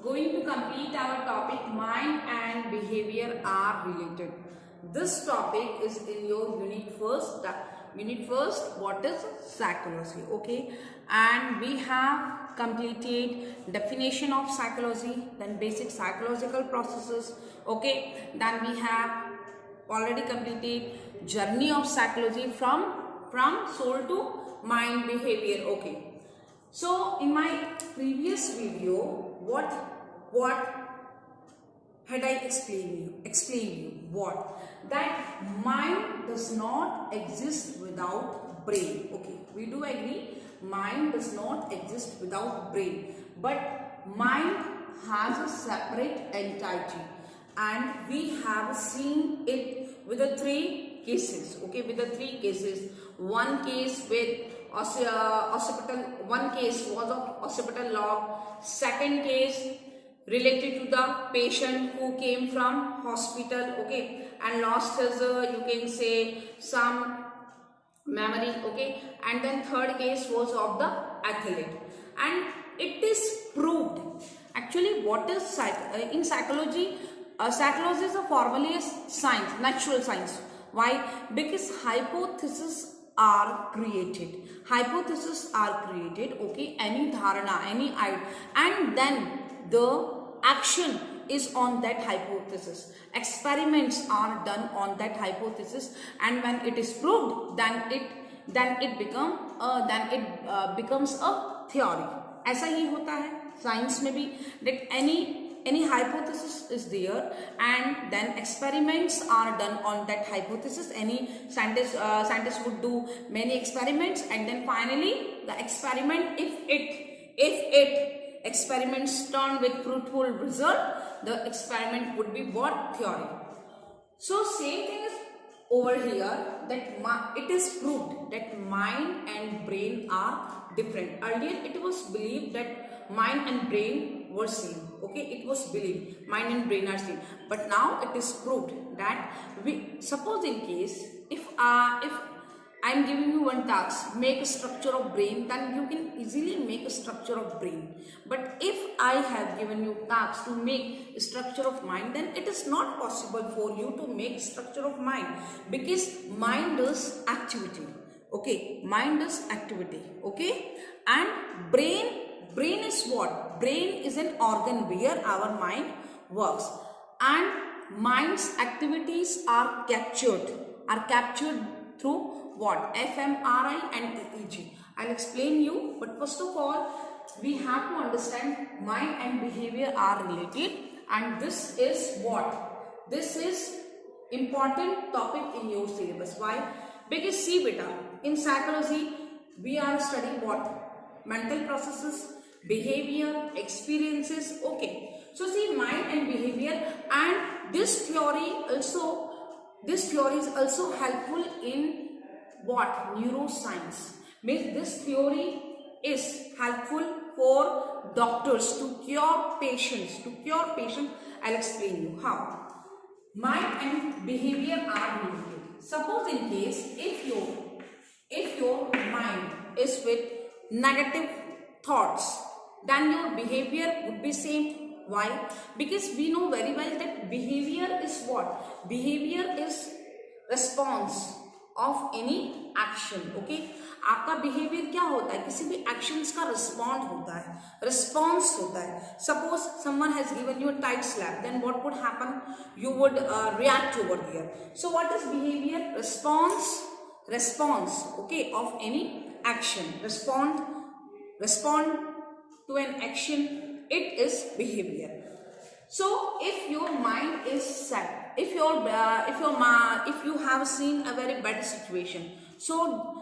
going to complete our topic mind and behavior are related. This topic is in your unit first. Unit first, what is psychology? Okay, and we have completed definition of psychology, then basic psychological processes. Okay, then we have already completed journey of psychology from soul to mind behavior. Okay, so in my previous video, what had I explained you what that mind does not exist without brain. Okay, we do agree mind does not exist without brain, but mind has a separate entity, and we have seen it with the three cases. Okay, with the three cases. One case with occipital, one case was of occipital lobe. Second case related to the patient who came from hospital, okay, and lost his you can say some memory, okay, and then third case was of the athlete. And it is proved actually what is in psychology. Psychology is a formally a science, natural science. Why? Because hypotheses are created. Hypotheses are created, okay, any dharana, any idea, and then the action is on that hypothesis. Experiments are done on that hypothesis, and when it is proved, then it becomes a theory. ऐसा ही होता है science में भी, that any hypothesis is there, and then experiments are done on that hypothesis. Any scientist would do many experiments, and then finally the experiment, if it experiments turn with fruitful result, the experiment would be what? Theory. So same thing is over here, that it is proved that mind and brain are different. Earlier it was believed that mind and brain were same. Okay, it was believed mind and brain are same, but now it is proved that suppose in case if I am giving you one task, make a structure of brain, then you can easily make a structure of brain. But if I have given you task to make a structure of mind, then it is not possible for you to make structure of mind, because mind does activity. Okay, mind does activity. Okay, and brain is what? Brain is an organ where our mind works, and mind's activities are captured through what? fMRI and EEG. I'll explain you, but first of all, we have to understand mind and behavior are related, and this is what? This is important topic in your syllabus. Why? Because see beta, in psychology, we are studying what? Mental processes, behavior, experiences. Okay. So see mind and behavior, and this theory is also helpful in what? Neuroscience. Means this theory is helpful for doctors to cure patients. I'll explain you how. Mind and behavior are related. Suppose in case if your mind is with negative thoughts, then your behavior would be same. Why? Because we know very well that behavior is what? Behavior is response of any action. Okay, आपका behavior क्या होता है? किसी भी actions का respond होता है, response होता है. Suppose someone has given you a tight slap, then what would happen? You would react over there. So what is behavior? Response. Okay, of any action. Respond to an action. It is behavior. So if your mind is sad, if you have seen a very bad situation, so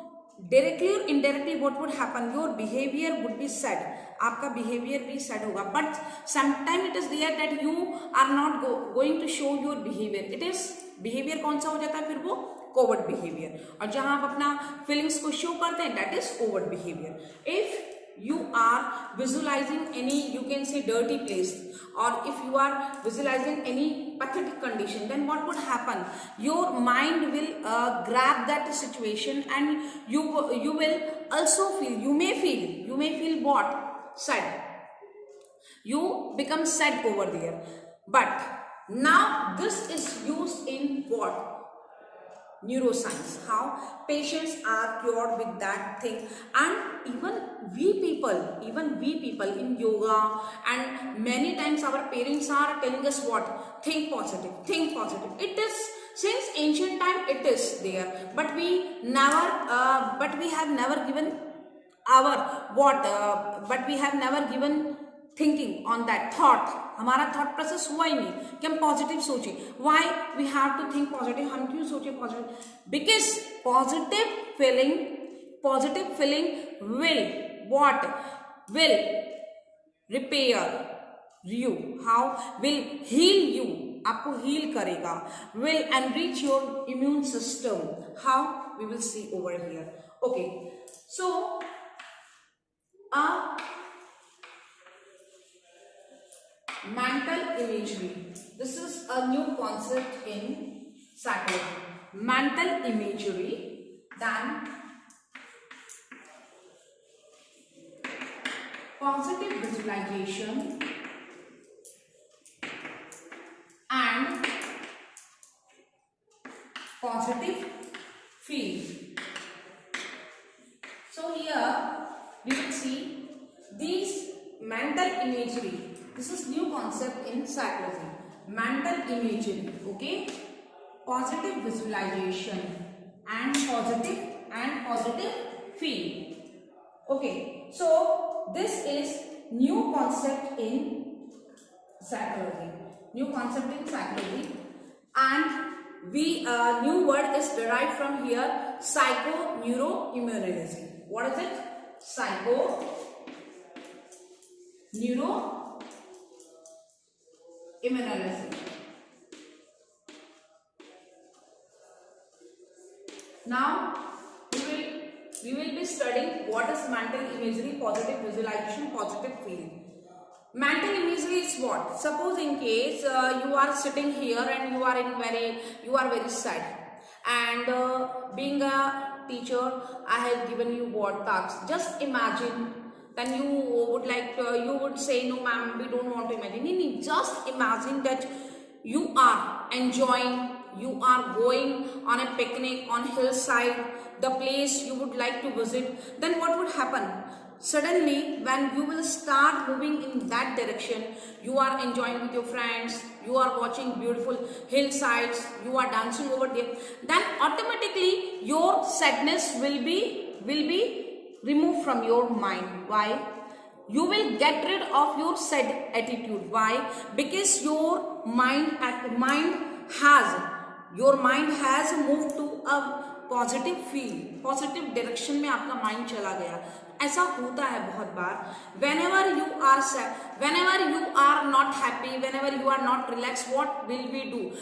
directly or indirectly what would happen? Your behavior would be sad. आपका behavior भी sad होगा. But sometimes it is there that you are not going to show your behavior. It is behavior कौन सा हो जाता है फिर वो? Covert behavior. और जहाँ आप अपना feelings को show करते हैं, that is overt behavior. If you are visualizing any, you can say, dirty place, or if you are visualizing any pathetic condition, then what would happen? Your mind will grab that situation, and you will also feel, you may feel what? Sad. You become sad over there. But now this is used in what? Neuroscience. How patients are cured with that thing. And even we people in yoga, and many times our parents are telling us what? Think positive, think positive. It is, since ancient time it is there, but we have never given our but we have never given thinking on that thought. हमारा thought process हुआ ही नहीं कि हम positive सोचें. Why we have to think positive. हम क्यों सोचें positive? Because positive feeling will what? Will repair you. How? Will heal you. आपको हील करेगा. Will enrich your immune system. How? We will see over here. Okay, so mental imagery. This is a new concept in psychology. Mental imagery, then positive visualization and positive feel. So here we will see these mental imagery. This is new concept in psychology. Mental imagery, okay? Positive visualization and positive feel. Okay, so this is new concept in psychology. New concept in psychology, and new word is derived from here. Psychoneuroimmunology. What is it? Psychoneuroimmunology. Now we will be studying what is mental imagery, positive visualization, positive feeling. Mental imagery is what? Suppose in case you are sitting here and you are very sad, and being a teacher, I have given you what tasks. Just imagine. Then you would say, no ma'am, we don't want to imagine. Just imagine that you are enjoying, you are going on a picnic on hillside, the place you would like to visit. Then what would happen? Suddenly, when you will start moving in that direction, you are enjoying with your friends, you are watching beautiful hillsides, you are dancing over there, then automatically your sadness will be removed from your mind. Why? You will get rid of your sad attitude. Why? Because your mind has moved to a positive feel, positive direction में आपका mind चला गया. ऐसा होता है बहुत बार. whenever you are sad, whenever you are not happy, whenever you are not relaxed, what will we do?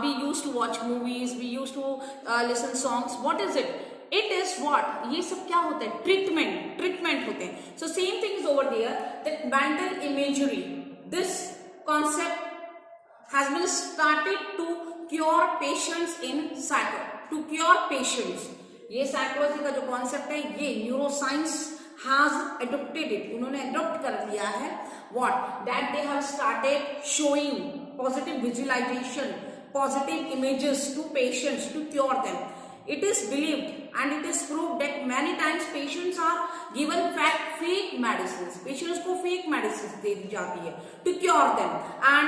We used to watch movies, we used to listen songs. What is it? It is what? ये सब क्या होता है? Treatment होते हैं. So same thing is over there, that mental imagery, this concept has been started to cure patients in to cure patients. ये psychology का जो कॉन्सेप्ट है, ये न्यूरोसाइंस has adopted it. उन्होंने अडॉप्ट कर लिया है. What? That they have started showing positive visualization, positive images to patients to cure them. It is believed and it is proved that many times patients are given fake medicines. Patients को fake medicines दे दी जाती है to cure them, and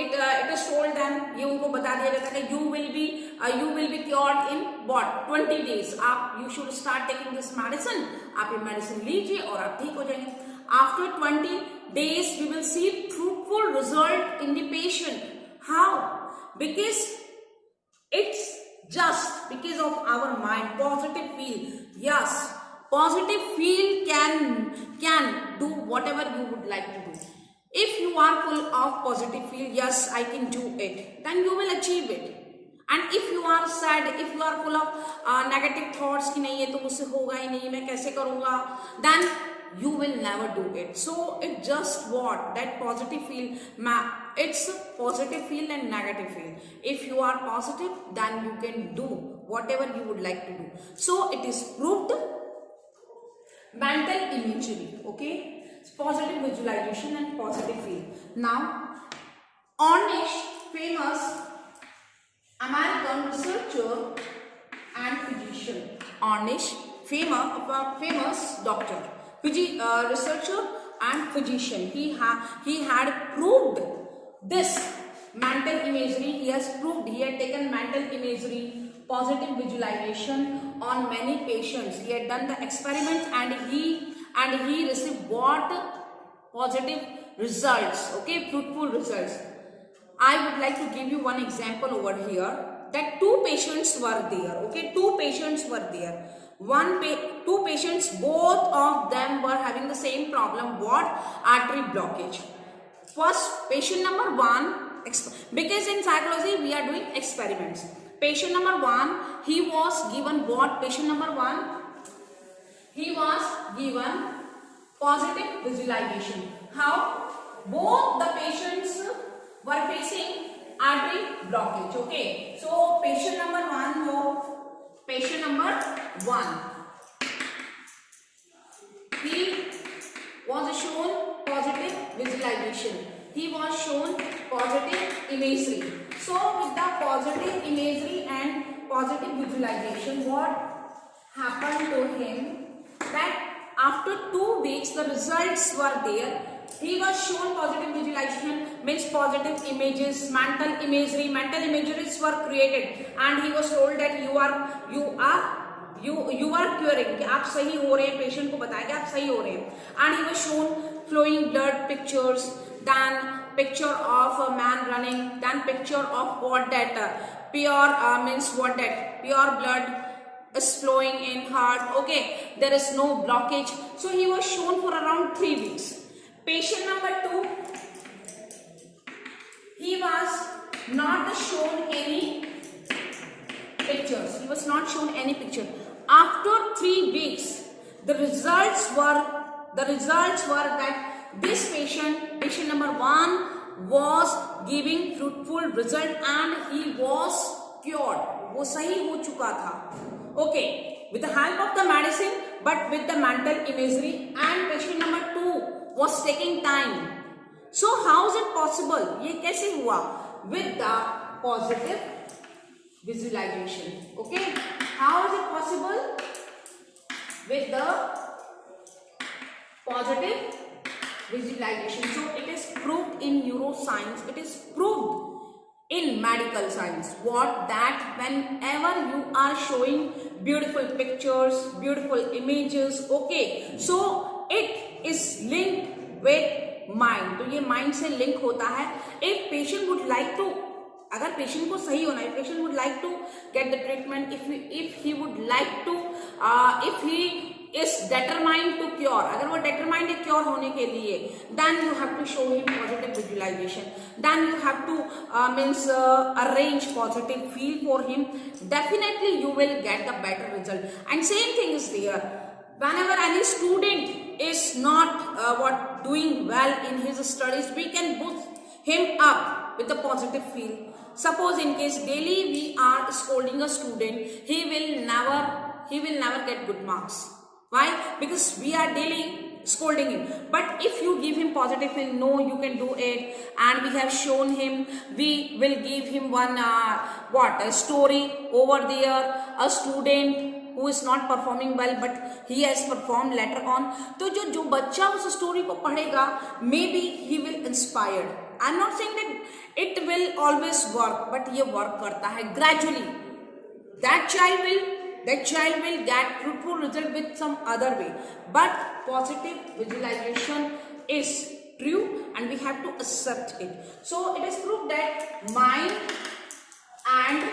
it is told them, ये उनको बता दिया जाता है कि you will be cured in what? 20 days. You should start taking this medicine. आप ये medicine लीजिए और आप ठीक हो जाएंगे. After 20 days, we will see fruitful result in the patient. How? Because it's just because of our mind. Positive feel. Yes, positive feel can do whatever you would like to do. If you are full of positive feel, yes, I can do it, then you will achieve it. And if you are sad, if you are full of negative thoughts कि नहीं ये तो मुझसे होगा ही नहीं, मैं कैसे करूँगा, then you will never do it. So it just what? That positive feel, it's positive feel and negative feel. If you are positive, then you can do whatever you would like to do. So it is proved mental imagery. Okay. positive visualization and positive feel. Now, Ornish, famous American researcher and physician. Ornish, famous doctor, researcher and physician. He had proved this mental imagery. He has proved, he had taken mental imagery, positive visualization on many patients. He had done the experiments and he received what? Positive results. Okay, fruitful results. I would like to give you one example over here, that two patients were there. Okay, two patients were there. Two patients, both of them were having the same problem. What? Artery blockage. First, patient number one, because in psychology we are doing experiments. Patient number one, he was given what? Patient number one, he was given positive visualization. How? Both the patients were facing artery blockage. Okay, so patient number one, he was shown positive visualization. He was shown positive imagery. So with the positive imagery and positive visualization, what happened to him? That after 2 weeks the results were there. He was shown positive visualization, means positive images, mental imageries were created, and he was told that you are curing, कि आप सही हो रहे हैं, patient को बताया कि आप सही हो रहे हैं. And he was shown flowing blood pictures, then picture of a man running, then picture of what that pure means what that pure blood is flowing in heart. Okay, there is no blockage. So he was shown for around 3 weeks. Patient number 2, he was not shown any pictures. He was not shown any picture. After 3 weeks, the results were that this patient number 1, was giving fruitful result and he was cured. वो सही हो चुका था. Okay, with the help of the medicine, but with the mental imagery, and patient number 2 was taking time. So how is it possible? ये कैसे हुआ? With the positive visualization. Okay, how is it possible? With the positive visualization. So it is proved in neuroscience. It is proved in medical science. What? That whenever you are showing beautiful pictures, beautiful images, okay, so it is linked with mind. तो ये mind से link होता है. If patient would like to, अगर patient को सही होना है, patient would like to get the treatment, if he would like to, if he is determined to cure, अगर वो determined है cure होने के लिए, then you have to show him positive visualization, then you have to arrange positive feel for him. Definitely you will get the better result. And same thing is there. Whenever any student is not doing well in his studies, we can boost him up with the positive feel. Suppose in case daily we are scolding a student, he will never get good marks. Why? Because we are daily scolding him. But if you give him positive feel, no, you can do it, and we have shown him, we will give him one a story over there, a student who is not performing well but he has performed later on. तो जो बच्चा उस story को पढ़ेगा, maybe he will inspired. I'm not saying that it will always work, but ये work करता है gradually. That child will get fruitful result with some other way. But positive visualization is true and we have to accept it. So it is proved that mind and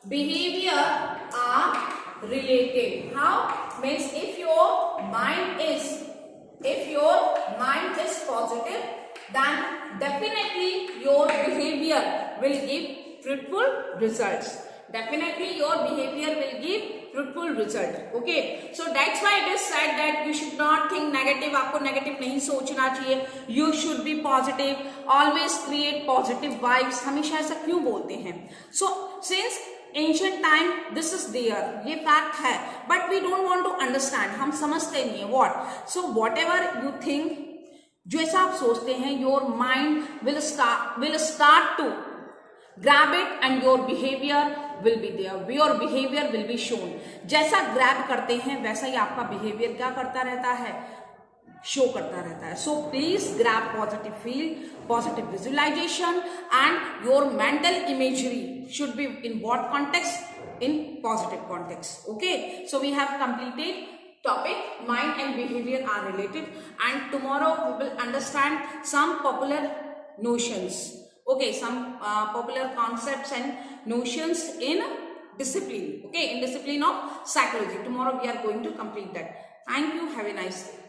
behavior are related. How? Means if your mind is positive, then definitely your behavior will give fruitful results. Definitely your behavior will give fruitful result. Okay, so that's why it is said that you should not think negative. आपको negative नहीं सोचना चाहिए. You should be positive. Always create positive vibes. हमेशा ऐसा क्यों बोलते हैं? So since ancient time this is there, ये फैक्ट है, but we don't want to understand, हम समझते नहीं है what. So whatever you think, जैसा आप सोचते हैं, your mind will start to grab it and your behavior will be there, your behavior will be shown. जैसा grab करते हैं वैसा ही आपका behavior क्या करता रहता है, शो करता रहता है. So please grab positive feel, positive visualization, and your mental imagery should be in what context? In positive context. Okay, so we have completed topic mind and behavior are related, and tomorrow we will understand some popular notions. Okay, some popular concepts and notions in discipline. Okay, in discipline of psychology. Tomorrow we are going to complete that. Thank you. Have a nice day.